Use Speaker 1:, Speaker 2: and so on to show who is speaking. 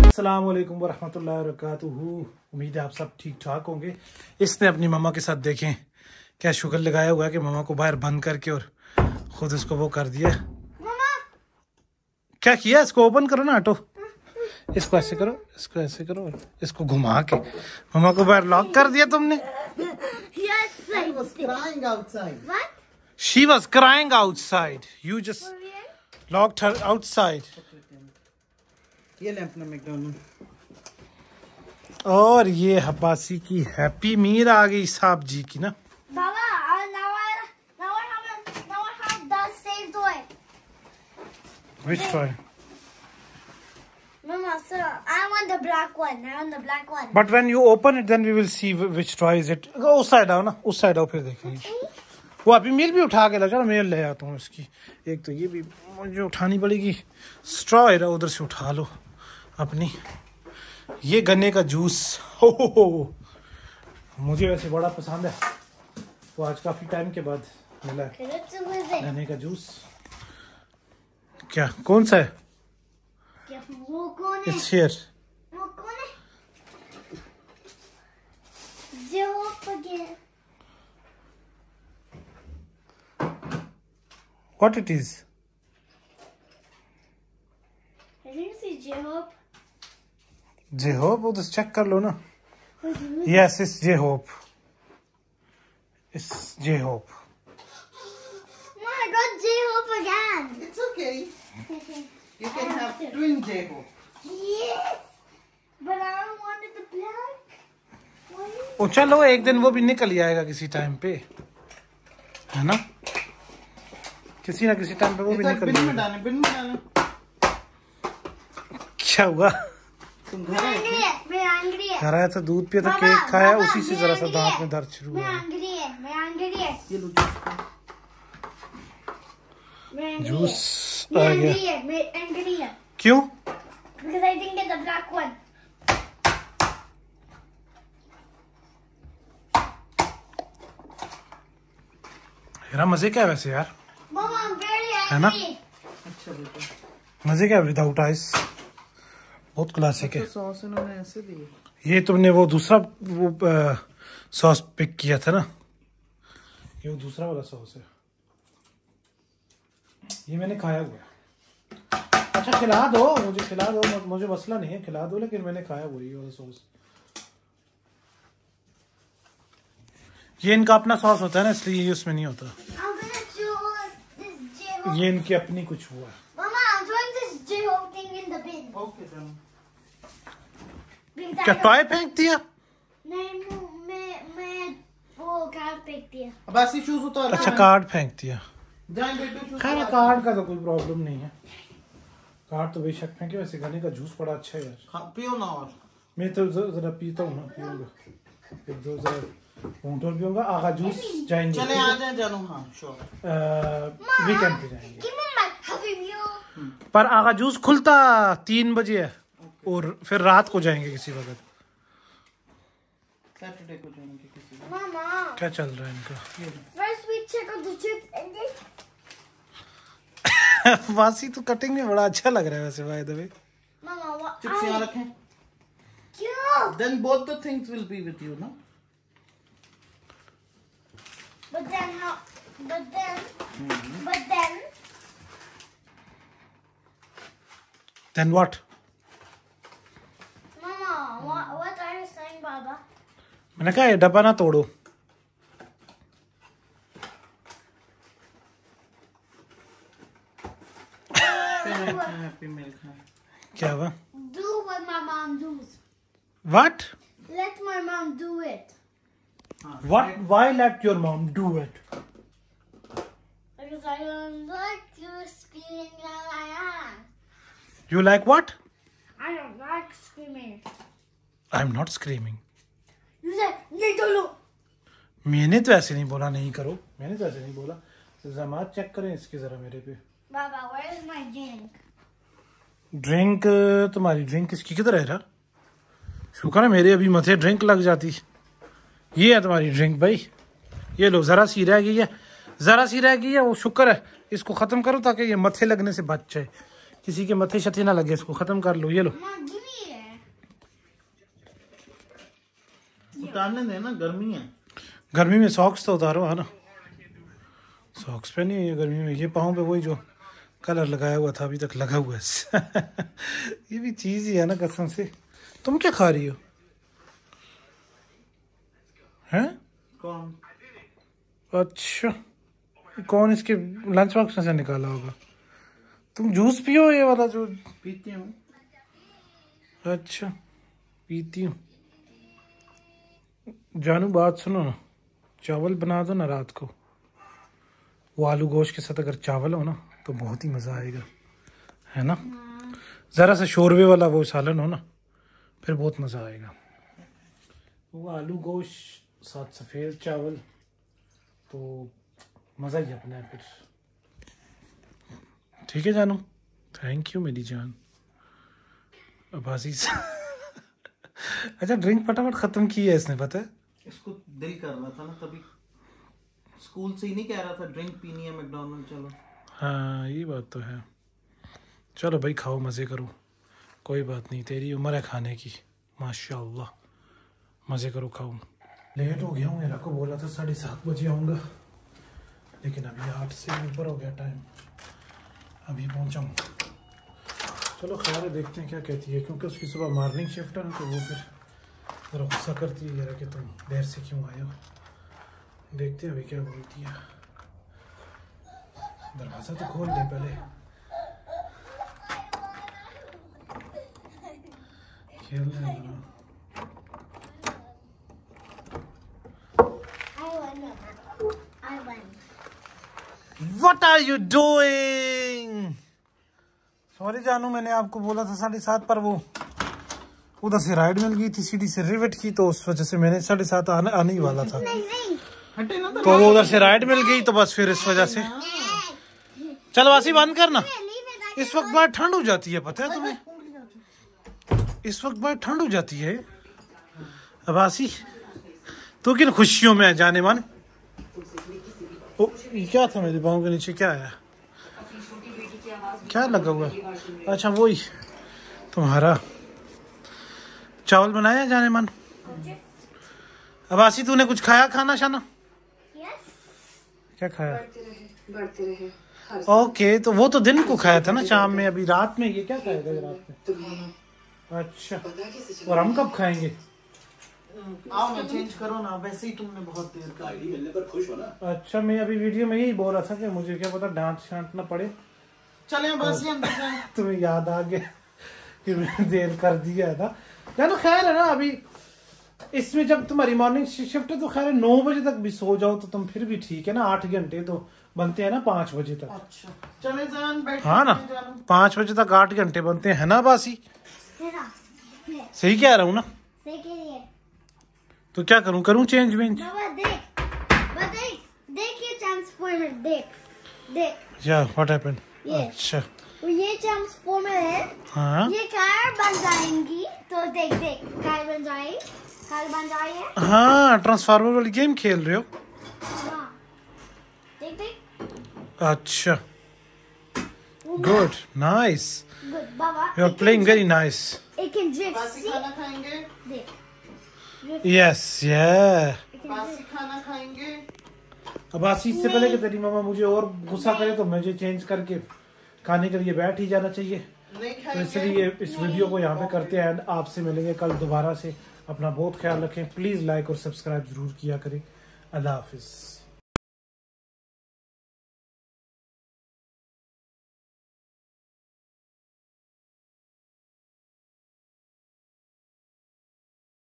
Speaker 1: अस्सलामुअलैकुम वरहमतुल्लाहि वबरकातुहू। उम्मीद है आप सब ठीक ठाक होंगे। इसने अपनी मम्मा के साथ देखें क्या शुगर लगाया हुआ है कि मम्मा को बाहर बंद करके और खुद इसको वो कर दिया। क्या किया? इसको ओपन करो ना, ऑटो। इसको ऐसे करो, इसको ऐसे करो और इसको घुमा के मम्मा को बाहर लॉक कर दिया तुमने। She was crying outside. You just locked her outside.
Speaker 2: ये लैंप में मैकडॉनल्ड।
Speaker 1: और ये हब्बासी की हैप्पी मील आ गई साहब जी की ना।
Speaker 3: Baba, now I have the same toy.
Speaker 1: Which toy?
Speaker 3: Mama, sir, I want the black one.
Speaker 1: But when you open it, then we will see which toy is it. उस side आओ ना, उस side आओ फिर देखेंगे। वो अभी मील भी उठा के लगा, मील ले आता हूँ इसकी। एक तो ये भी मुझे उठानी पड़ेगी। स्ट्रॉ है उधर से उठा लो अपनी। ये गन्ने का जूस हो मुझे वैसे बड़ा पसंद है, वो आज काफी टाइम के बाद मिला है गन्ने का जूस। क्या कौन सा है?
Speaker 3: वो कौन है?
Speaker 1: It's here.
Speaker 3: वो कौन है? J-Hope.
Speaker 1: What it is?
Speaker 3: I think it's J-Hope.
Speaker 1: J-Hope, वो तो चेक कर लो ना। Yes, it's J-Hope. It's J-Hope.
Speaker 3: Mom, I got J-Hope again.
Speaker 2: It's okay. You can have twin J-Hope.
Speaker 3: Yes, but I don't want the black. Why?
Speaker 1: ओ चलो एक दिन वो भी निकल जाएगा किसी टाइम पे, है ना? किसी ना किसी टाइम पे वो भी निकल जाएगा।
Speaker 2: बिन में डालें।
Speaker 1: क्या हुआ?
Speaker 2: तुम घर आए थे?
Speaker 3: मैं angry है।
Speaker 1: घर आया था, दूध पिया था, केक खाया, उसी से जरा सा दांत में दर्द शुरू हुआ।
Speaker 3: मैं angry है।
Speaker 2: ये लो
Speaker 1: जूस आ गया।
Speaker 3: मैं angry है।
Speaker 1: क्यों?
Speaker 3: Because I didn't get the black one.
Speaker 1: यार मजे क्या है वैसे यार,
Speaker 3: Mama, I'm very angry.
Speaker 1: है ना?
Speaker 2: अच्छा बेटा।
Speaker 1: मजे क्या विदाउट आइस, बहुत क्लासिक है।
Speaker 2: सॉस इन्होंने ऐसे दी।
Speaker 1: ये तुमने वो दूसरा वो सॉस पिक किया था ना, ये वो दूसरा वाला सॉस है, ये मैंने खाया हुआ है। अच्छा खिला दो मुझे, खिला दो, मुझे मसला नहीं है, खिला दो, लेकिन मैंने खाया वही वाला सॉस। ये इनका अपना सॉस होता है ना, इसलिए ये उसमें नहीं होता।
Speaker 3: I'm gonna choose this J-Hope.
Speaker 1: ये इनकी अपनी कुछ हुआ।
Speaker 3: Mama, I'm throwing this J-Hope thing in the bin.
Speaker 2: Okay चलो।
Speaker 3: Because
Speaker 1: क्या
Speaker 3: I
Speaker 1: टॉय फेंक दिया?
Speaker 3: नहीं, मैं वो कार्ड फेंक दिया।
Speaker 2: अब ऐसे शूज उतार।
Speaker 1: अच्छा कार्ड फेंक दिया।
Speaker 2: जाएं बेटू शूज।
Speaker 1: खैर कार्ड का तो कोई प्रॉब्लम नहीं है, कार्ड तो बेशक फेंके। वैसे गन्ने का जूस बड़ा अच्छा है यार।
Speaker 2: पियो ना और।
Speaker 1: मैं तो जरा पीता हूँ ना, पीऊंगा एक दो जरा ऊँटों पीऊंगा। आगा जूस जाएंगे,
Speaker 2: चले आ जाए जानू। हाँ श्योर।
Speaker 1: वीकेंड पे जाएंगे।
Speaker 3: Give me my Happy Meal.
Speaker 1: पर आगा जूस खुलता 3 बजे है और फिर रात को जाएंगे किसी वक्त।
Speaker 2: सैटरडे को जाएंगे किसी दिन।
Speaker 3: Mama,
Speaker 1: क्या चल रहा है इनका?
Speaker 3: first we check out the chips and then.
Speaker 1: वासी तो कटिंग में बड़ा अच्छा लग रहा है वैसे by the way.
Speaker 3: Mama, what?
Speaker 2: Chips यहाँ रखें।
Speaker 3: क्यों?
Speaker 2: Then both the things will be with you, no?
Speaker 3: But then how? But then.
Speaker 1: Then what?
Speaker 3: Mama, what are you saying, Baba?
Speaker 1: मैंने कहा ये डब्बा ना तोड़ो।
Speaker 2: हैप्पी मील खाएं।
Speaker 1: क्या हुआ?
Speaker 3: Do what my mom does.
Speaker 1: What?
Speaker 3: Let my mom do it.
Speaker 1: What? Why let your mom do it?
Speaker 3: Because I don't like you screaming at my ass.
Speaker 1: You like what?
Speaker 3: I don't like screaming.
Speaker 1: I'm not screaming.
Speaker 3: You said, नहीं Dolo.
Speaker 1: मैंने तो ऐसे नहीं बोला नहीं करो, मैंने तो ऐसे नहीं बोला। इल्जामात चेक करें इसके जरा मेरे पे।
Speaker 3: Baba, where is my drink?
Speaker 1: Drink तुम्हारी ड्रिंक इसकी किधर है यार? शुक्र है मेरे अभी मथे ड्रिंक लग जाती। ये है तुम्हारी ड्रिंक भाई, ये लो, जरा सी रह गई है, जरा सी रह गई है, वो शुक्र है। इसको खत्म करो ताकि ये मथे लगने से बच जाए, किसी के मथे शथे ना लगे। इसको खत्म कर लो। ये लो,
Speaker 2: उतारने देना, गर्मी है।
Speaker 1: गर्मी में सॉक्स तो उतारो, है ना। सॉक्स पे नहीं है गर्मी में। ये पाँव पे वही जो कलर लगाया हुआ था अभी तक लगा हुआ है। ये भी चीज ही है ना कसम से। तुम क्या खा रही हो? हैं?
Speaker 2: कौन?
Speaker 1: अच्छा, कौन इसके लंच बॉक्स में से निकाला होगा? तुम जूस पियो, ये वाला जो
Speaker 2: पीती हूँ।
Speaker 1: अच्छा, पीती हूँ। जानू बात सुनो ना, चावल बना दो ना रात को। वो आलू गोश्त के साथ अगर चावल हो ना तो बहुत ही मज़ा आएगा, है ना। ज़रा सा शोरबे वाला वो सालन हो ना, फिर बहुत मज़ा आएगा। वो आलू गोश्त साथ सफ़ेद चावल तो मज़ा ही अपना है फिर। ठीक है जानू, थैंक यू मेरी जान। अब्बासी अच्छा, ड्रिंक फटाफट ख़त्म की है इसने, पता है।
Speaker 2: इसको दिल कर रहा था ना, तभी स्कूल से ही नहीं कह रहा था ड्रिंक पीनी है मैकडॉनल्ड चलो।
Speaker 1: हाँ ये बात तो है। चलो भाई खाओ, मज़े करो, कोई बात नहीं, तेरी उम्र है खाने की, माशाल्लाह। मज़े करो, खाओ। लेट हो गया हूँ, मेरा को बोला था 7:30 बजे आऊँगा, लेकिन अभी 8 से ऊपर हो गया टाइम, अभी पहुँचा हूँ। चलो खैर है, देखते हैं क्या कहती है, क्योंकि उसकी सुबह मॉर्निंग शिफ्ट है ना, तो वो फिर ज़रा गुस्सा करती है यार कि तुम देर से क्यों आए हो। देखते हैं अभी क्या बोलती है। दरवाज़ा तो खोल दे पहले। खेल रहे हैं। What are you doing? Sorry जानू, मैंने आपको बोला था 7:30 पर, वो उधर से राइड मिल गई थी, सीढ़ी से रिवेट की, तो उस वजह से मैंने 7:30 आने ही वाला था। तो वो उधर से राइड मिल गई, तो बस फिर इस वजह से। चल वासी बंद करना। इस वक्त बहुत ठंड हो जाती है, पता है तुम्हें? इस वक्त बहुत ठंड हो जाती है। अब्बासी तो किन खुशियों में है जाने मन। ओ, ये क्या था मेरे पाँव के नीचे, क्या आया? क्या लगा हुआ? अच्छा वही तुम्हारा चावल बनाया जाने मन। अब्बासी तूने कुछ खाया, खाना शाना? क्या खाया? ओके, तो वो तो दिन को खाया था ना, शाम में। अभी रात में ये क्या खाएगा रात में? अच्छा, और हम कब खाएंगे?
Speaker 2: आओ ना, चेंज करो ना, वैसे ही तुमने बहुत देर कर दी।
Speaker 4: मिलने पर खुश हो ना।
Speaker 1: अच्छा, मैं अभी वीडियो में यही बोल रहा था कि मुझे क्या पता डांट शांट ना पड़े।
Speaker 2: चले बस ये अंदर जाए।
Speaker 1: तुम्हें याद आ गया कि मैंने देर कर दिया था। यार खैर है ना, अभी इसमें जब तुम्हारी मॉर्निंग शिफ्ट है तो खैर 9 बजे तक भी सो जाओ तो तुम फिर भी ठीक है ना। 8 घंटे तो बनते हैं ना 5 बजे तक।
Speaker 2: अच्छा चले जान, बैठ।
Speaker 1: हाँ ना, 5 बजे तक 8 घंटे बनते हैं ना बासी? सही कह रहा हूँ ना? तो क्या करूँ, करूँ चेंज वेंज?
Speaker 3: देख ये ट्रांसफॉर्मर, देख
Speaker 1: या व्हाट हैपेंड? अच्छा,
Speaker 3: ये ट्रांसफॉर्मर है।
Speaker 1: हाँ,
Speaker 3: ये कार बन जाएंगी, तो देख कार बन जाए।
Speaker 1: हाँ ट्रांसफार्मर वाली गेम खेल रहे हो?
Speaker 3: हाँ, देख।
Speaker 1: अच्छा, गुड, नाइस,
Speaker 3: गुड बाबा,
Speaker 1: you are playing very nice.
Speaker 3: It can drift.
Speaker 2: बासी
Speaker 3: See?
Speaker 2: खाना खाएंगे?
Speaker 3: देख,
Speaker 1: यस, या
Speaker 2: बासी खाना खाएंगे?
Speaker 1: अब आशीष से पहले कि तेरी मामा मुझे और गुस्सा करे तो मुझे चेंज करके खाने के लिए बैठ ही जाना चाहिए।
Speaker 2: नहीं
Speaker 1: तो
Speaker 2: खाएंगे?
Speaker 1: इसलिए इस वीडियो को यहाँ पे करते हैं एंड आपसे मिलेंगे कल दोबारा से। अपना बहुत ख्याल रखें, प्लीज लाइक और सब्सक्राइब जरूर किया करें। अल्लाह हाफिज।